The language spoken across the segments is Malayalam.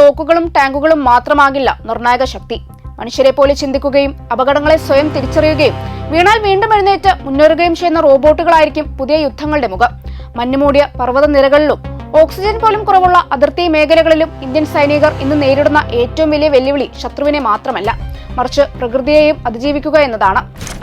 തോക്കുകളും ടാങ്കുകളും മാത്രമാകില്ല നിർണായക ശക്തി. മനുഷ്യരെ പോലെ ചിന്തിക്കുകയും അപകടങ്ങളെ സ്വയം തിരിച്ചറിയുകയും വീണാൽ വീണ്ടും എഴുന്നേറ്റ് മുന്നേറുകയും ചെയ്യുന്ന റോബോട്ടുകളായിരിക്കും പുതിയ യുദ്ധങ്ങളുടെ മുഖം. മഞ്ഞുമൂടിയ പർവ്വത നിരകളിലും ഓക്സിജൻ പോലും കുറവുള്ള അതിർത്തി മേഖലകളിലും ഇന്ത്യൻ സൈനികർ ഇന്ന് നേരിടുന്ന ഏറ്റവും വലിയ വെല്ലുവിളി ശത്രുവിനെ മാത്രമല്ല, മറിച്ച് പ്രകൃതിയെയും അതിജീവിക്കുക എന്നതാണ്.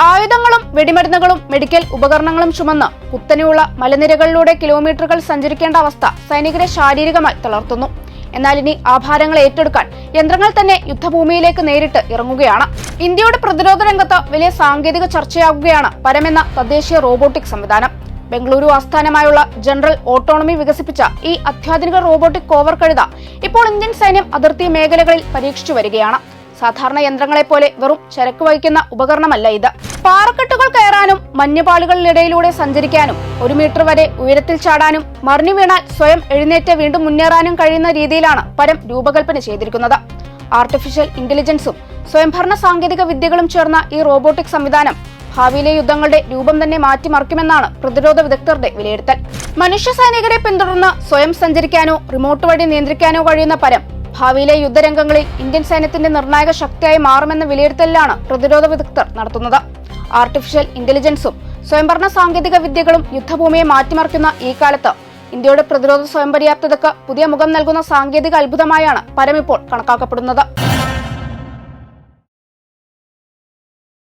ആയുധങ്ങളും വെടിമരുന്നുകളും മെഡിക്കൽ ഉപകരണങ്ങളും ചുമന്ന് കുത്തനെയുള്ള മലനിരകളിലൂടെ കിലോമീറ്ററുകൾ സഞ്ചരിക്കേണ്ട അവസ്ഥ സൈനികരെ ശാരീരികമായി തളർത്തുന്നു. എന്നാൽ ഇനി ആ ഭാരങ്ങൾ ഏറ്റെടുക്കാൻ യന്ത്രങ്ങൾ തന്നെ യുദ്ധഭൂമിയിലേക്ക് നേരിട്ട് ഇറങ്ങുകയാണ്. ഇന്ത്യയുടെ പ്രതിരോധ രംഗത്ത് വലിയ സാങ്കേതിക ചർച്ചയാകുകയാണ് പരമെന്ന തദ്ദേശീയ റോബോട്ടിക് സംവിധാനം. ബംഗളൂരു ആസ്ഥാനമായുള്ള ജനറൽ ഓട്ടോണമി വികസിപ്പിച്ച ഈ അത്യാധുനിക റോബോട്ടിക് കോവർ കഴുത ഇപ്പോൾ ഇന്ത്യൻ സൈന്യം അതിർത്തി മേഖലകളിൽ പരീക്ഷിച്ചു വരികയാണ്. സാധാരണ യന്ത്രങ്ങളെ പോലെ വെറും ചരക്ക് വഹിക്കുന്ന ഉപകരണമല്ല ഇത്. പാറക്കെട്ടുകൾ കയറാനും മഞ്ഞുപാളികളിലിടയിലൂടെ സഞ്ചരിക്കാനും 1 മീറ്റർ വരെ ഉയരത്തിൽ ചാടാനും മറിഞ്ഞു വീണാൽ സ്വയം എഴുന്നേറ്റ് വീണ്ടും മുന്നേറാനും കഴിയുന്ന രീതിയിലാണ് പരം രൂപകൽപ്പന ചെയ്തിരിക്കുന്നത്. ആർട്ടിഫിഷ്യൽ ഇന്റലിജൻസും സ്വയംഭരണ സാങ്കേതിക വിദ്യകളും ചേർന്ന ഈ റോബോട്ടിക് സംവിധാനം ഭാവിയിലെ യുദ്ധങ്ങളുടെ രൂപം തന്നെ മാറ്റിമറിക്കുമെന്നാണ് പ്രതിരോധ വിദഗ്ധരുടെ വിലയിരുത്തൽ. മനുഷ്യ സൈനികരെ പിന്തുടർന്ന് സ്വയം സഞ്ചരിക്കാനോ റിമോട്ട് വഴി നിയന്ത്രിക്കാനോ കഴിയുന്ന പരം ഭാവിയിലെ യുദ്ധരംഗങ്ങളിൽ ഇന്ത്യൻ സൈന്യത്തിന്റെ നിർണായക ശക്തിയായി മാറുമെന്ന വിലയിരുത്തലാണ് പ്രതിരോധ വിദഗ്ധർ നടത്തുന്നത്. ആർട്ടിഫിഷ്യൽ ഇന്റലിജൻസും സ്വയംഭരണ സാങ്കേതിക വിദ്യകളും യുദ്ധഭൂമിയെ മാറ്റിമറിക്കുന്ന ഈ കാലത്ത് ഇന്ത്യയുടെ പ്രതിരോധ സ്വയം പര്യാപ്തതയ്ക്ക് പുതിയ മുഖം നൽകുന്ന സാങ്കേതിക അത്ഭുതമായാണ് പരം ഇപ്പോൾ കണക്കാക്കപ്പെടുന്നത്.